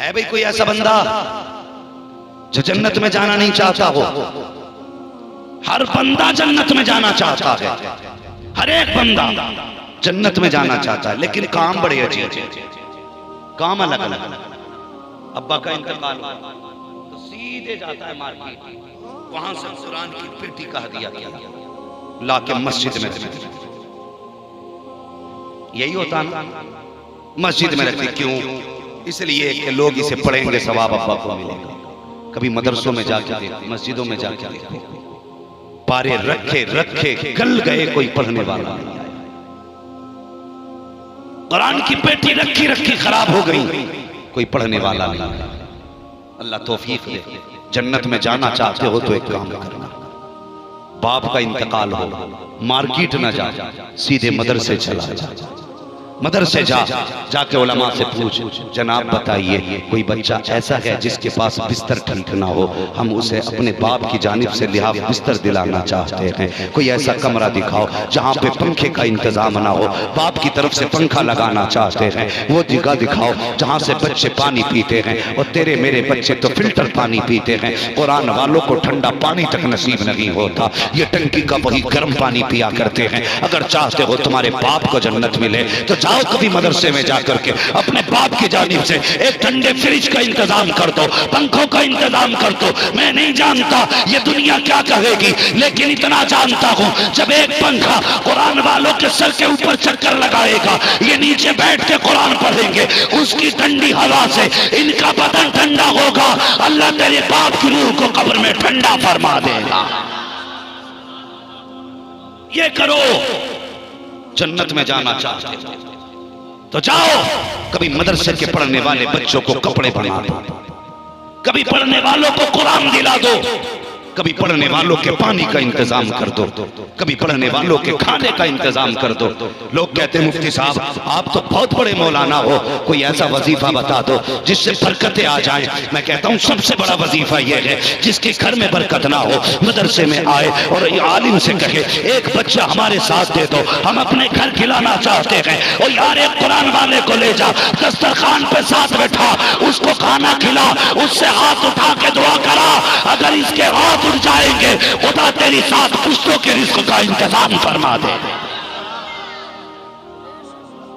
है भाई कोई ऐसा बंदा जो जन्नत में जाना नहीं चाहता हो? हर बंदा जन्नत में जाना चाहता है, हर एक बंदा जन्नत में जाना चाहता है, लेकिन काम बड़े अजीब, काम अलग अलग। अब्बा का इंतकाल तो सीधे जाता है मार्केट, वहां से कुरान की पेटी का हदिया किया ला के मस्जिद में, यही होता ना, मस्जिद में रखते। क्यों? इसलिए कि लोग इसे पढ़ेंगे, सवाब अब्बा को मिलेगा। कभी मदरसों में जाके देखो, मस्जिदों में जाके देखो, पारे रखे रखे गल गए, कोई पढ़ने वाला नहीं आया। कुरान की पेटी रखी रखी खराब हो गई, कोई पढ़ने वाला नहीं आया। अल्लाह तौफीक दे। जन्नत में जाना चाहते हो तो एक काम करना, बाप का इंतकाल हो, मार्केट ना जा, सीधे मदरसे चला जा। मदरसे जाके उलमा से पूछ, जनाब बताइए कोई बच्चा ऐसा है जिसके पास बिस्तर ठीक ना हो, हम उसे अपने बाप की जानिब से लिहाज बिस्तर दिलाना चाहते हैं। कोई ऐसा कमरा दिखाओ जहाँ पे पंखे का इंतजाम ना हो, बाप की तरफ से पंखा लगाना चाहते हैं। वो जगह दिखाओ जहाँ से बच्चे पानी पीते हैं, और तेरे मेरे बच्चे तो फिल्टर पानी पीते हैं। कुरान वालों को ठंडा पानी तक नसीब नहीं होता, ये टंकी का वही गर्म पानी पिया करते हैं। अगर चाहते हो तुम्हारे बाप को जन्नत मिले तो जाओ कभी मदरसे में जाकर के अपने बाप की जानिब से एक ठंडे फ्रिज का इंतजाम कर दो, पंखों का इंतजाम कर दो। मैं नहीं जानता ये दुनिया क्या कहेगी, लेकिन इतना जानता हूं, जब एक पंखा कुरान वालों के सर के ऊपर चक्कर लगाएगा, ये नीचे बैठ के कुरान पढ़ेंगे, उसकी ठंडी हवा से इनका बदन ठंडा होगा। अल्लाह तेरे बाप की रूह को कब्र में ठंडा फरमा देगा। ये करो, जन्नत में जाना चाहते हो तो जाओ, कभी मदरसे के पढ़ने वाले बच्चों को कपड़े बना दो, कभी पढ़ने वालों को कुरान दिला दो, कभी पढ़ने वालों के पानी का इंतजाम कर दो, कभी पढ़ने वालों के खाने का इंतजाम कर दो। लोग कहते हैं मुफ्ती साहब आप तो बहुत बड़े मौलाना हो, कोई ऐसा वजीफा बता दो जिससे बरकतें आ जाएं। मैं कहता हूँ सबसे बड़ा वजीफा यह है जिसके घर में बरकत ना हो, मदरसे में आए और आलिम से कहे एक बच्चा हमारे साथ दे दो, हम अपने घर खिलाना चाहते हैं। और यार एक कुरान वाले को ले जा, दस्तरखान पे साथ बैठा, उसको खाना खिला, उससे हाथ उठा के दुआ करा। अगर इसके हाथ उठ जाएंगे खुदा तेरी साथ पुश्तों के रिस्क का इंतजाम फरमा दे।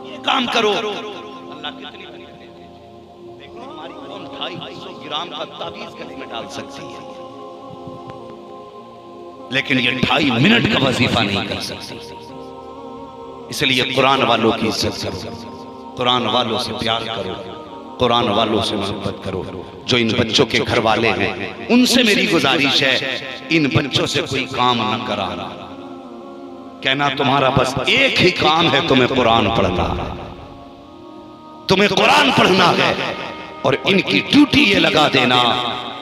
ये काम करो। अल्लाह कितनी देखो, हमारी कौन 250 ग्राम का ताबीज गले में डाल सकती है, लेकिन ये 2.5 मिनट का वजीफा नहीं कर सकती। इसलिए कुरान वालों की इज्जत करो, कुरान वालों से प्यार करो, कुरान वालों से मोहब्बत करो। जो इन बच्चों के घर वाले हैं उनसे मेरी गुजारिश है, इन बच्चों से कोई काम न कराना। कहना तुम्हारा बस एक ही काम है, तुम्हें कुरान पढ़ना है, तुम्हें कुरान पढ़ना है। और इनकी ड्यूटी ये लगा देना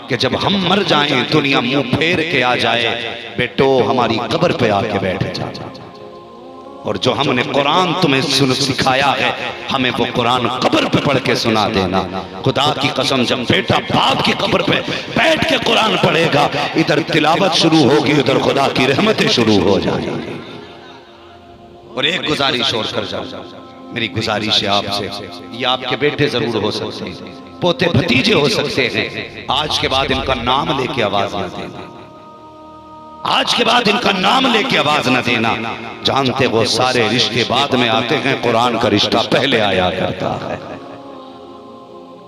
कि जब हम मर जाएं, दुनिया मुंह फेर के आ जाए, बेटो हमारी कब्र पे आके बैठ जा, और जो हमने कुरान तुम्हें सिखाया है हमें वो कुरान कब्र पे पढ़ के सुना देना। खुदा की कसम, जब बेटा बाप की कब्र पे बैठ के कुरान पढ़ेगा, इधर तिलावत शुरू होगी, उधर खुदा की रहमतें शुरू हो जाएंगी। और एक गुजारिश और कर जाओ, मेरी गुजारिश है आपसे, ये आपके बेटे जरूर हो सकते हैं, पोते भतीजे हो सकते हैं, आज के बाद इनका नाम लेके आवाज न देना, आज के बाद इनका नाम लेके आवाज न देना। जानते वो सारे रिश्ते बाद में आते हैं, कुरान का रिश्ता पहले आया करता है।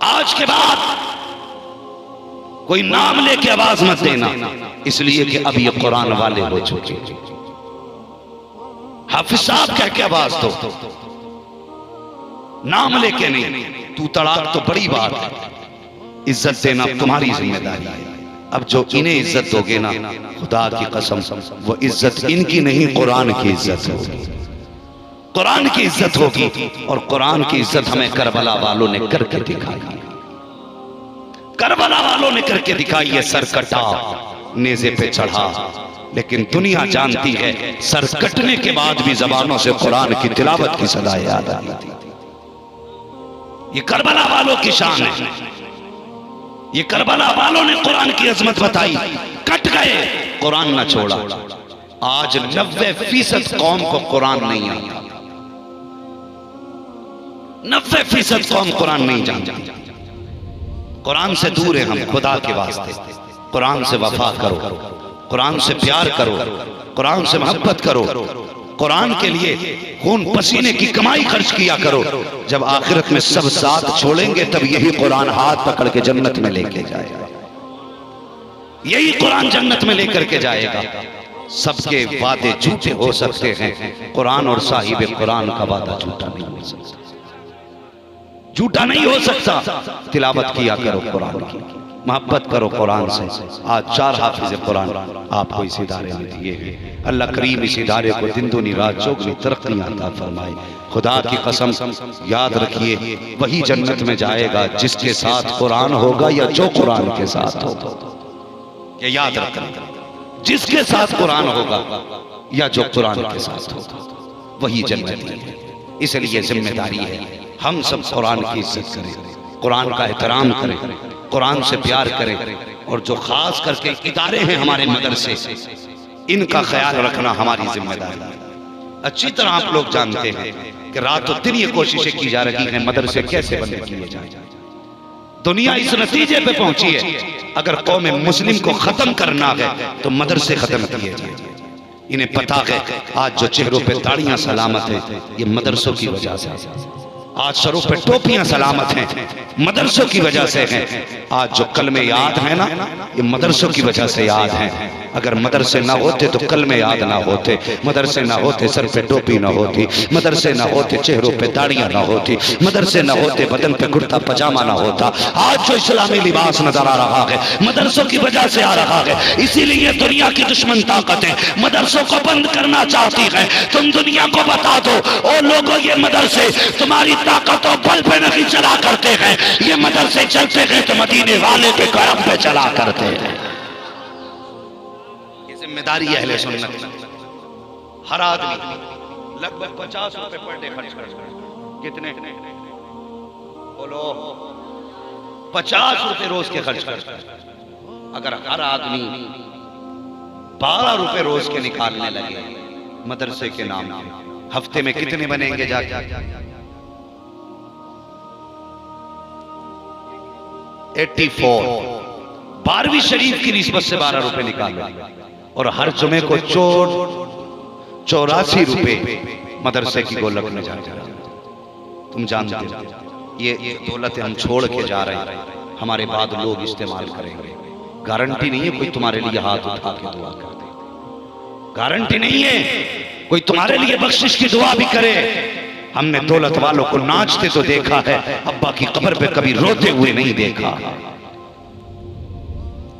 आज के बाद कोई नाम लेके आवाज मत देना, इसलिए कि अब ये कुरान वाले हो चुके। हाफिज साहब कह के आवाज दो, नाम लेके नहीं। तू तड़ाक तो बड़ी बात है, इज्जत देना तुम्हारी जिम्मेदारी है। अब जो इन्हें इज्जत दोगे ना, खुदा की कसम वो इज्जत इनकी नहीं, कुरान की इज्जत होगी, कुरान की इज्जत होगी। और कुरान की इज्जत हमें करबला वालों ने करके दिखाई, करबला वालों ने करके दिखाई है। सर कटा, नेज़े पे चढ़ा, लेकिन दुनिया जानती है सर कटने के बाद भी जबानों से कुरान की तिलावत की सदा याद आती थी। ये करबला वालों की शान है, ये करबला वालों ने कुरान की अजमत बताई, कट गए, कुरान न छोड़ा। आज 90% कौम को कुरान नहीं आता, 90% कौम कुरान नहीं जानती। कुरान से दूर है हम, खुदा के वास्ते कुरान से वफा करो, कुरान से प्यार करो, कुरान से मोहब्बत करो, कुरान के लिए खून पसीने की कमाई खर्च किया करो। जब आखिरत में सब साथ छोड़ेंगे तब यही कुरान हाथ पकड़ के जन्नत में लेके जाएगा, यही कुरान जन्नत में लेकर के जाएगा। सबके वादे झूठे हो सकते हैं, कुरान और साहिब कुरान का वादा झूठा नहीं हो सकता, झूठा नहीं हो सकता। तिलावत किया करो कुरान की, मोहब्बत करो कुरान से। आज 4 हाफिज कुरान आपको इस इदारे में दिए हैं। अल्लाह करीम इस इदारे को दिन दुनी रात चौगुनी तरक्कियां अता फरमाए। खुदा की कसम याद रखिए, वही जन्नत में जाएगा जिसके साथ कुरान होगा या जो कुरान के साथ होगा। ये याद रखना, जिसके साथ कुरान होगा या जो कुरान के साथ होगा वही जन्नती है। इसलिए जिम्मेदारी है हम सब कुरान की इज्जत करें, कुरान का एहतराम करें, कुरान से प्यार करें। और जो खास करके इदारे हैं हमारे मदरसे, इनका ख्याल रखना हमारी जिम्मेदारी है। अच्छी तरह आप लोग जानते हैं कि रातों दिन ये कोशिशें की जा रही हैं मदरसे कैसे बंद किए जाए। दुनिया इस नतीजे पे पहुंची है, अगर कौम मुस्लिम को खत्म करना है तो मदरसे खत्म किए जाए। इन्हें पता है आज जो चेहरों पे दाढ़ियां सलामत है ये मदरसों की वजह से, आज सरों पे टोपियां सलामत हैं मदरसों की वजह से हैं। आज जो कलमे याद है ना, ये मदरसों की वजह से याद हैं। अगर मदरसे ना होते तो कलमे याद ना होते, मदरसे ना होते सर पे टोपी ना होती, मदरसे ना होते चेहरों पे दाढ़ियां ना होती, मदरसे ना होते बदन पे कुर्ता पजामा ना होता। आज जो इस्लामी लिबास नजर आ रहा है मदरसों की वजह से आ रहा है। इसीलिए दुनिया की दुश्मन ताकतें मदरसों को बंद करना चाहती है। तुम दुनिया को बता दो, ओ लोगों ये मदरसे तुम्हारी ताकतों बल पे नहीं चला करते हैं, ये मदरसे चलते हैं तो मदीने वाले के करम पे चला करते हैं। ये जिम्मेदारी है अहले सुन्नत। हर आदमी लगभग 50 रुपए पर डे खर्च करता है। कितने बोलो? 50 रुपए रोज के खर्च करता है। अगर हर आदमी 12 रुपए रोज के निकालने लगे मदरसे के नाम पे, हफ्ते में कितने बनेंगे जाके? 84। 12वीं शरीफ की निस्बत से 12 रुपए निकालो और हर जुमे को 84 रुपए मदरसे की गोलक में जा रहा। तुम जानते हो ये दौलत हम छोड़ के जा रहे हैं, हमारे बाद लोग इस्तेमाल करेंगे। गारंटी नहीं है कोई तुम्हारे लिए हाथ उठा के दुआ कर दे, गारंटी नहीं है कोई तुम्हारे लिए बख्शिश की दुआ भी करे। हमने दौलत वालों को नाचते तो देखा है, अब्बा की कब्र पे कभी रोते हुए नहीं देखा।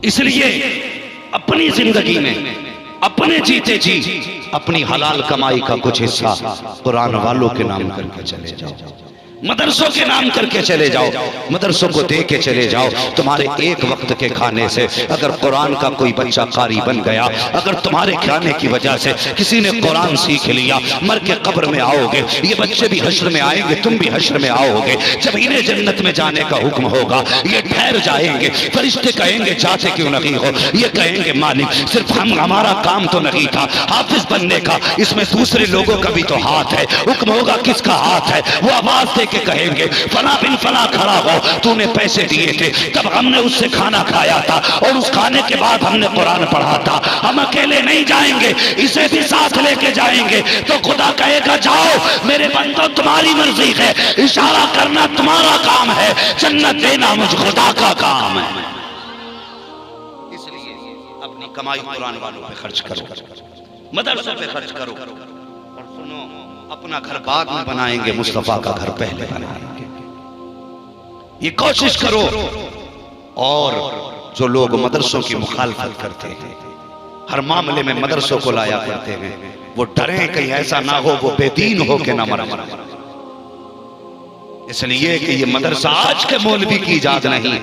इसलिए अपनी जिंदगी में अपने जीते जी अपनी हलाल कमाई का कुछ हिस्सा कुरान वालों के नाम करके चले जाओ, मदरसों के नाम करके चले जाओ, मदरसों को दे के चले जाओ। तुम्हारे एक वक्त के खाने से अगर कुरान का कोई बच्चा कारी बन गया, अगर तुम्हारे खाने की वजह से किसी ने कुरान सीख लिया, मर के कब्र में आओगे, ये बच्चे भी हश्र में आएंगे, तुम भी हश्र में आओगे। जब इन्हें जन्नत में जाने का हुक्म होगा ये ठहर जाएंगे। फरिश्ते कहेंगे चाहते क्यों नहीं हो, ये कहेंगे मालिक सिर्फ हमारा काम तो नहीं था हाफिज बनने का, इसमें दूसरे लोगों का भी तो हाथ है। हुक्म होगा किसका हाथ है? वो आवाज दे के कहेंगे फला बिन फला खड़ा हो, तूने पैसे दिए थे तब हमने उससे खाना खाया था और उस खाने के बाद हमने कुरान पढ़ा था। हम अकेले नहीं जाएंगे, इसे भी साथ लेके जाएंगे। तो खुदा कहेगा जाओ मेरे बंदो तुम्हारी मर्जी है, इशारा करना तुम्हारा काम है, जन्नत देना मुझ खुदा का काम है। इसलिए अपनी कमाई कुरान वालों पे खर्च करो, मदरसों पे खर्च करो। और सुनो, अपना घर बाद में बनाएंगे, मुस्तफा का घर पहले बनाएंगे। ये कोशिश करो। और जो लोग मदरसों की मुखालफत करते हैं, हर मामले में मदरसों को लाया करते हैं, वो डरे कहीं ऐसा ना हो वो बेदीन हो के ना मर जाए। इसलिए कि ये मदरसा आज के मौलवी की इजाद नहीं,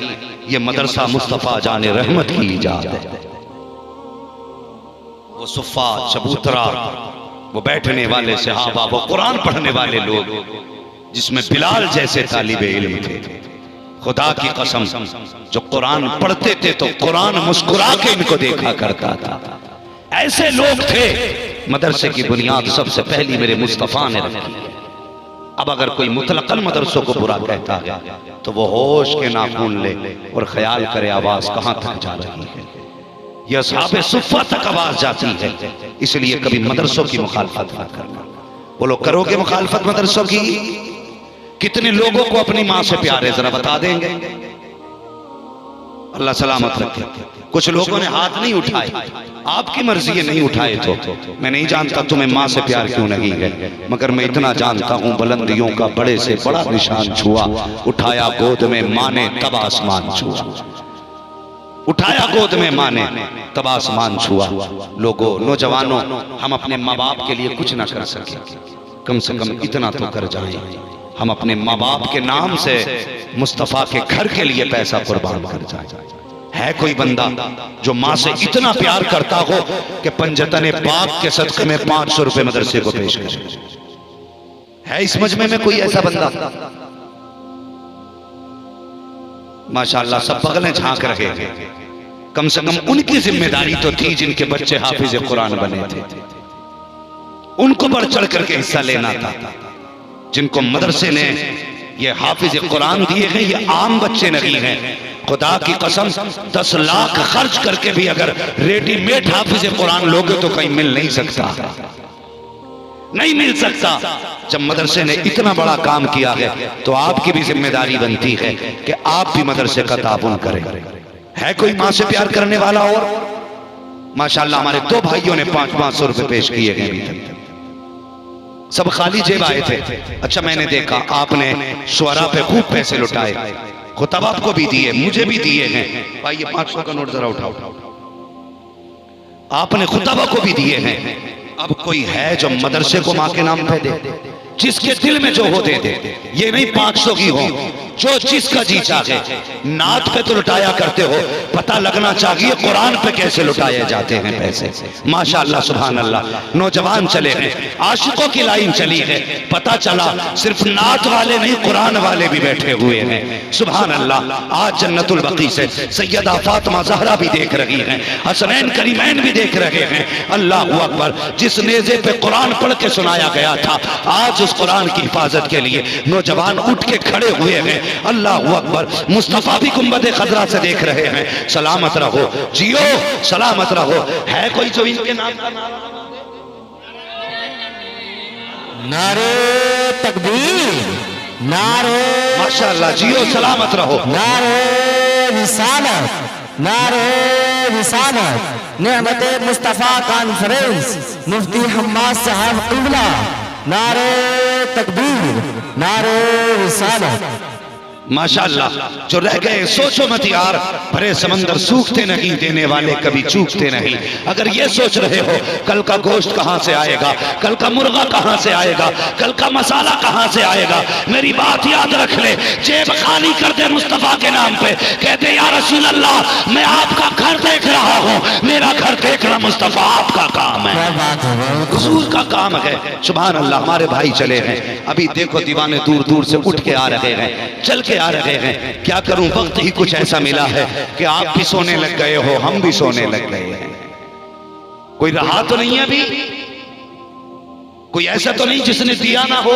ये मदरसा मुस्तफा जाने रहमत की इजाद है। वो सुफ़ा चबूतरा, वो बैठने वाले सहाबा, वो कुरान पढ़ने वाले लोग जिसमें बिलाल जैसे तालिबे इल्म थे, खुदा की कसम जो कुरान पढ़ते थे तो कुरान मुस्कुरा के इनको देखा करता था। ऐसे लोग थे। मदरसे की बुनियाद सबसे पहली मेरे मुस्तफा ने रखी। अब अगर कोई मुतलकन मदरसों को बुरा कहता है तो वो होश के नाखून ले और ख्याल करे आवाज कहां तक जा रही है। यह असहाबे सुफ़्फ़ा तक आवाज जाती है। इसलिए कभी मदरसों की मुखालफत मत करना। बोलो, करोगे मुखालफत मदरसों की? कितने लोगों को अपनी मां से प्यार है जरा बता देंगे? अल्लाह सलामत रखे। कुछ लोगों ने हाथ नहीं उठाए, आपकी मर्जी है नहीं उठाए तो मैं नहीं जानता तुम्हें मां से प्यार क्यों नहीं है, मगर मैं इतना जानता हूं बुलंदियों का बड़े से बड़ा निशान छुआ, उठाया गोद में मां ने तब आसमान छुआ। उठाया गोद में मां ने तब आसमान छुआ। लोगों, नौजवानों, हम अपने माँ बाप के लिए कुछ ना कर सके, कम से कम इतना तो कर जाएं, हम अपने माँ बाप के नाम से मुस्तफा के घर के लिए पैसा कुर्बान कर जाए। है कोई बंदा जो माँ से इतना प्यार करता हो कि पंजतने पाक के सदक़े में 500 रुपए मदरसे को पेश करे? है इस मजमे में कोई ऐसा बंदा? माशाअल्लाह सब बगलें झांक रहे हैं। कम से कम उनकी जिम्मेदारी तो थी जिनके बच्चे हाफिज कुरान बने थे, उनको बढ़ चढ़ करके हिस्सा लेना था। जिनको मदरसे ने ये हाफिज कुरान दिए हैं, ये आम बच्चे नहीं हैं। खुदा की कसम 10 लाख खर्च करके भी अगर रेडीमेड हाफिज कुरान लोगे तो कहीं मिल नहीं सकता, नहीं मिल सकता। जब मदरसे ने इतना बड़ा काम किया है तो आपकी भी जिम्मेदारी बनती है कि आप भी मदरसे का ताबून करें। है कोई मां से प्यार करने वाला? और माशाअल्लाह हमारे 2 भाइयों ने 500 रुपए पेश किए गए अभी तक, सब खाली जेब आए थे। अच्छा, मैंने देखा आपने शुअरा पे खूब पैसे लुटाए, खुतबा को भी दिए, मुझे भी दिए हैं। भाई ये 500 का नोट जरा उठाओ। आपने खुतबा को भी दिए हैं। अब कोई है जो मदरसे को मां के नाम पे दे? जिसके दिल में जो हो दे दे, ये नहीं 500 की हो, जो जिसका जी चाहे। नात पे तो लुटाया करते हो, पता लगना चाहिए कुरान पे कैसे लुटाए जाते हैं पैसे। माशाअल्लाह सुभान अल्लाह, नौजवान चले हैं, आशिकों की लाइन चली है, पता चला सिर्फ नात वाले नहीं कुरान वाले भी बैठे हुए हैं। सुभान अल्लाह, आज जन्नतुल बकी से सैयदा फातिमा ज़हरा भी देख रही हैं, हसनैन करीमैन भी देख रहे हैं। अल्लाह अकबर, जिस नेज़े पे कुरान पढ़ के सुनाया गया था, आज उस कुरान की हिफाजत के लिए नौजवान उठ के खड़े हुए हैं। अल्लाह अकबर, मुस्तफा भी गुंबद खदरा से देख रहे हैं। सलामत रहो, जियो, सलामत रहो। है कोई जो इनके नाम का नारे तकबीर, नारे माशाअल्लाह, जियो, सलामत रहो। नारे रिसालत, नारे रिसालत, नेमत मुस्तफा कॉन्फ्रेंस, मुफ्ती हम्माद साहब क़िबला, नारे तकबीर, नारे रिसालत। माशाअल्लाह, जो रह गए सोचो मत यार, भरे समंदर सूखते नहीं, देने वाले कभी चूकते नहीं। अगर ये सोच रहे हो कल का गोश्त कहां से आएगा, कल का मुर्गा कहां से आएगा, कल का मसाला कहां से आएगा, मेरी बात याद रख ले, जेब खाली कर दे मुस्तफा के नाम पे, कहते या रसूल अल्लाह मैं आपका घर देख रहा हूं, मेरा घर देखना मुस्तफा आपका काम है, हुजूर का काम है। सुभान अल्लाह, हमारे भाई चले हैं, अभी देखो दीवाने दूर दूर से उठ के आ रहे हैं, चल के आ रहे हैं। क्या करूं, वक्त ही कुछ ऐसा मिला है कि आप भी सोने लग गए हो, हम भी सोने लग गए हैं। कोई रहा तो नहीं है अभी, कोई ऐसा तो नहीं जिसने दिया ना हो।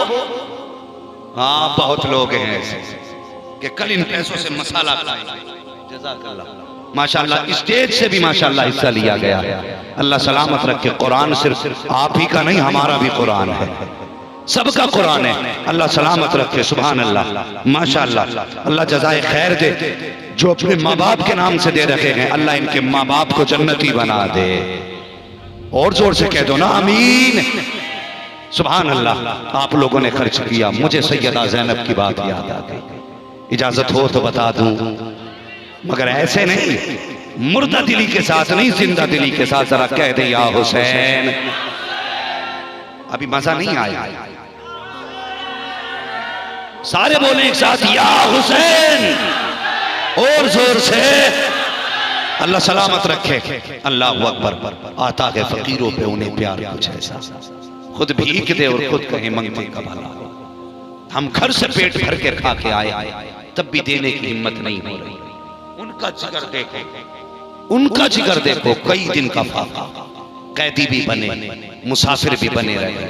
हाँ, बहुत लोग हैं ऐसे कि कल इन पैसों से मसाला खाएंगे। जज़ाकल्लाह। माशाअल्लाह, स्टेज से भी माशाअल्लाह हिस्सा लिया गया है। अल्लाह सलामत रखे। कुरान सिर्फ आप ही का नहीं, हमारा भी कुरान है, सबका कुरान है। अल्लाह सलामत रखे। सुभान अल्लाह, माशाअल्लाह, अल्लाह जज़ाए खैर दे। जो अपने माँ बाप के नाम से दे रखे हैं, अल्लाह इनके माँ बाप को जन्नती बना दे। और जोर से कह दो ना आमीन। सुभान अल्लाह, आप लोगों ने खर्च किया, मुझे सैयदा ज़ैनब की बात याद आ गई। इजाजत हो तो बता दूं, मगर ऐसे नहीं, मुर्दा दिली के साथ नहीं, जिंदा दिली के साथ जरा कह दे या हुसैन। अभी मजा नहीं आया, सारे बोले एक साथ या हुसैन, और जोर से। अल्लाह सलामत रखे। अल्लाह अकबर। आता है फकीरों पे उन्हें प्यार कुछ ऐसा, खुद भीख दे और खुद कहे मंगते का भला। हम घर से पेट भर के खा के आए, तब भी देने की हिम्मत नहीं हो रही। उनका जिगर देखो, उनका जिगर देखो। कई दिन का फाका, कैदी भी बने, मुसाफिर भी बने रहे,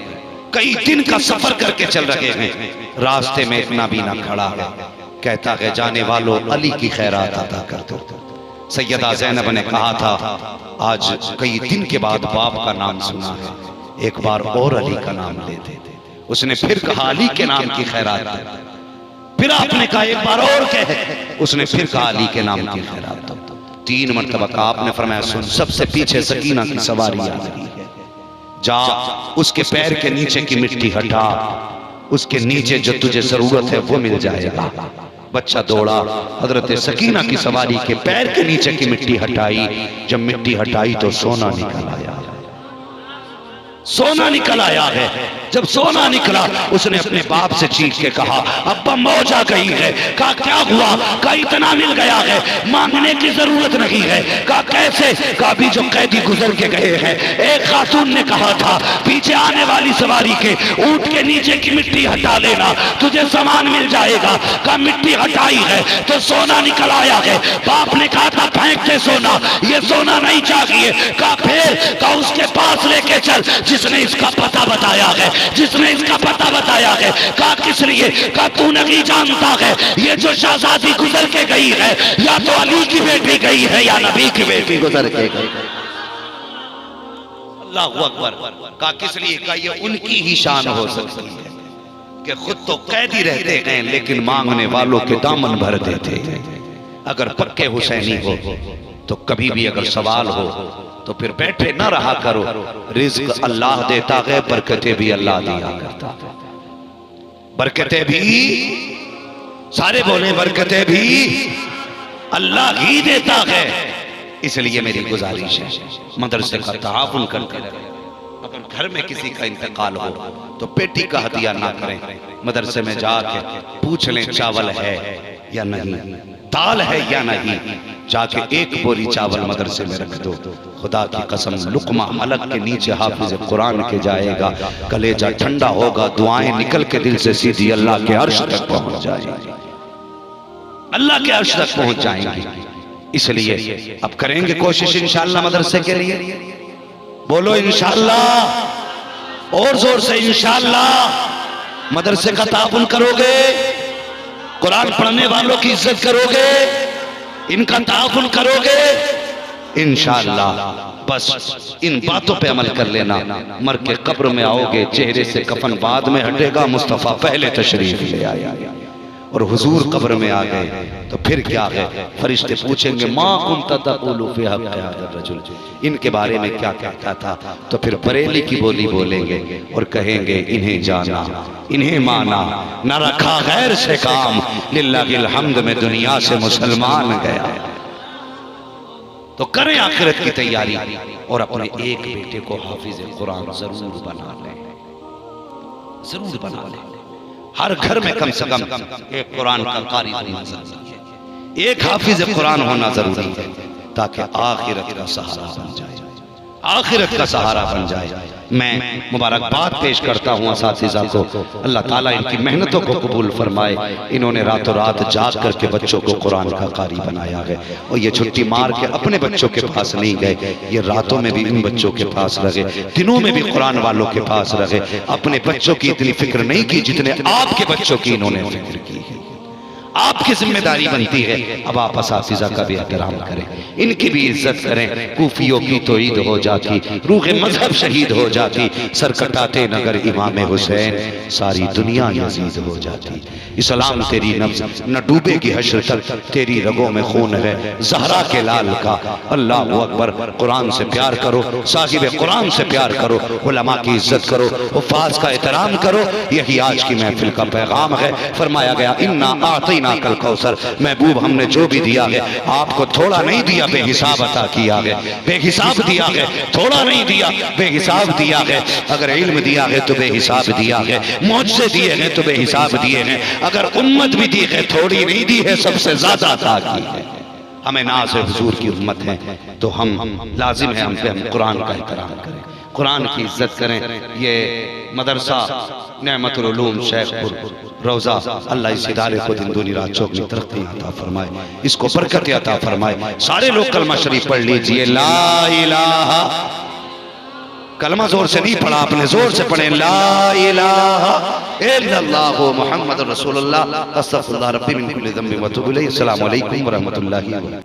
कई दिन का सफर करके चल रहे हैं, रास्ते में एक नाबीना खड़ा है, कहता है जाने वालों अली की खैरात अदा कर दो। सैयदा ज़ैनब ने कहा था आज कई दिन के बाद बाप का नाम सुना है, एक बार और अली का नाम ले दे। उसने फिर कहा अली के नाम की खैरात दो। फिर आपने कहा एक बार और कहे, उसने फिर कहा अली के नाम की खैरात दो। 3 मरतबा कहा। आपने फरमाया सुन, सबसे पीछे सकीना की सवारी आ रही है, जा उसके पैर के नीचे की मिट्टी हटा, उसके नीचे जो तुझे जरूरत है वो मिल जाएगा। बच्चा दौड़ा, हजरत सकीना की सवारी के पैर के नीचे की मिट्टी हटाई। जब मिट्टी हटाई तो सोना निकल आया, सोना निकल आया है। जब सोना निकला उसने अपने बाप से चीख के कहा अब्बा मौज आ गई है। कहा क्या हुआ? कहा इतना मिल गया है, मांगने की जरूरत नहीं है। कहा कैसे? कहा अभी जो कैदी गुजर के गए हैं, एक खातून ने कहा था पीछे आने वाली सवारी के ऊंट के नीचे की मिट्टी हटा लेना, तुझे सामान मिल जाएगा। कहा मिट्टी हटाई है तो सोना निकल आया है। बाप ने कहा था फेंक दे सोना, ये सोना नहीं चाहिए। कहा फिर? कहा उसके पास लेके चल जिसने इसका पता बताया है, जिसने इसका पता बताया है। कहा किस लिए? कहा तू नहीं जानता है ये जो शहजादी गुजर के गई है या तो अली की बेटी गई है या नबी की बेटी गुजर के गई। अल्लाहू अकबर। कहा किस लिए? कहा ये उनकी ही शान हो सकती है कि खुद तो कैदी रहते हैं लेकिन मांगने वालों के दामन भर देते हैं। अगर पक्के हुसैनी हो तो कभी भी अगर सवाल हो तो फिर बैठे ना रहा करो। रिज्क अल्लाह देता है, बरकतें भी अल्लाह दिया करता है। बरकतें भी, सारे बोले बरकतें भी अल्लाह ही देता है। इसलिए मेरी गुजारिश है मदरसे का तआवुन करके, अगर घर में किसी का इंतकाल हो तो पेटी का हदिया ना करें, मदरसे में जाके पूछ लें चावल है या नहीं, दाल है या नहीं। जाके एक बोरी चावल मदरसे में रख दो। खुदा की कसम लुकमा हलक के नीचे हाफिज कुरान के जाएगा, कलेजा ठंडा होगा, दुआएं निकल के दिल से सीधी अल्लाह के अर्श तक पहुंच जाएगी, अल्लाह के अर्श तक पहुंच जाएंगी। इसलिए अब करेंगे कोशिश इंशाअल्लाह मदरसे के लिए। बोलो इंशाअल्लाह, और जोर से इंशाअल्लाह। मदरसे का ताउन करोगे, कुरान पढ़ने वालों की इज्जत करोगे, इनका ताउन करोगे इंशाअल्लाह। बस इन बातों पे अमल कर लेना। मर के कब्र में आओगे, चेहरे से कफन बाद में हटेगा, मुस्तफा पहले तशरीफ ले आया। और हुजूर कब्र में आ गए तो फिर क्या है? फरिश्ते पूछेंगे माँ कुंता तक़ूलु फ़ी हक़्क़ि हाज़ा रजुल, इनके बारे में क्या कहता था? तो फिर बरेली की बोली बोलेंगे और कहेंगे इन्हें जाना, इन्हें माना, न रखा गैर से काम, लिल्लाहिल हम्द में दुनिया से मुसलमान गया। तो करें आखिरत की तैयारी और अपने एक बेटे को हाफिज कुरान जरूर बना लें, जरूर बना लें। हर घर में कम से कम एक कुरान का कारी होना जरूरी है, एक हाफिज कुरान होना जरूरी है, ताकि आखिरत का सहारा बन जाए, आखिरत का सहारा बन जाए। मैं मुबारकबाद पेश करता हूँ असातिज़ा को, अल्लाह ताला इनकी मेहनतों को कबूल फरमाए। इन्होंने रातों रात जाग करके बच्चों को कुरान का कारी बनाया है, और ये छुट्टी मार के अपने बच्चों के पास नहीं गए, ये रातों में भी इन बच्चों के पास रहे, दिनों में भी कुरान वालों के पास रहे। अपने बच्चों की इतनी फिक्र नहीं की जितने आपके बच्चों की इन्होंने फिक्र की है। आपकी जिम्मेदारी बनती है अब आप असातिज़ा का भी एहतराम करें, इनकी भी इज्जत करें। कूफियों की तो ईद हो जाती, रूह मजहब शहीद हो जाती, सर कटाते नगर इमाम हुसैन, सारी दुनिया यजीद हो जाती। इस्लाम तेरी नब्ज़ न डूबेगी हश्र तक, तेरी रगों में खून है ज़हरा के लाल का। अल्लाह अकबर। कुरान से प्यार करो, साहिब कुरान से प्यार करो, उलमा की इज्जत करो, हुफ़ाज़ का एहतराम करो। यही आज की महफिल का पैगाम है। फरमाया गया इन्ना आतीना कल कौसर, महबूब हमने जो भी दिया है आपको थोड़ा नहीं दिया, बेहिसाब अता किया है, बेहिसाब दिया है, थोड़ा नहीं दिया, बेहिसाब दिया है। अगर इल्म दिया है तो बेहिसाब दिया है, मुझसे दिए हैं तो बेहिसाब दिए हैं। अगर उम्मत भी दी है, थोड़ी नहीं दी है, सबसे ज्यादा अता की है। हमें नाज़ हुजूर की उम्मत है तो हम लाजिम है हम पे हम कुरान का एहतराम करें, कुरान की इज्जत करें। ये मदरसा नेमतुल उलूम शेखपुर रोजा, अल्लाह इस इदारे को दिन दूनी रात चौक में तरक्की अता फरमाए, इसको बरकत अता फरमाए। सारे लोग कलमा शरीफ पढ़ लीजिए, ला इलाहा, कलमा जोर से नहीं पढ़ा आपने, जोर से पढ़े ला इलाहा इल्लल्लाह मुहम्मद रसूलुल्लाह अस्तगफिरुल्लाह रब्बी मिन कुल्ली ज़ंबिन व अतूबु इलैहि। अस्सलामु अलैकुम व रहमतुल्लाहि व बरकातुहू।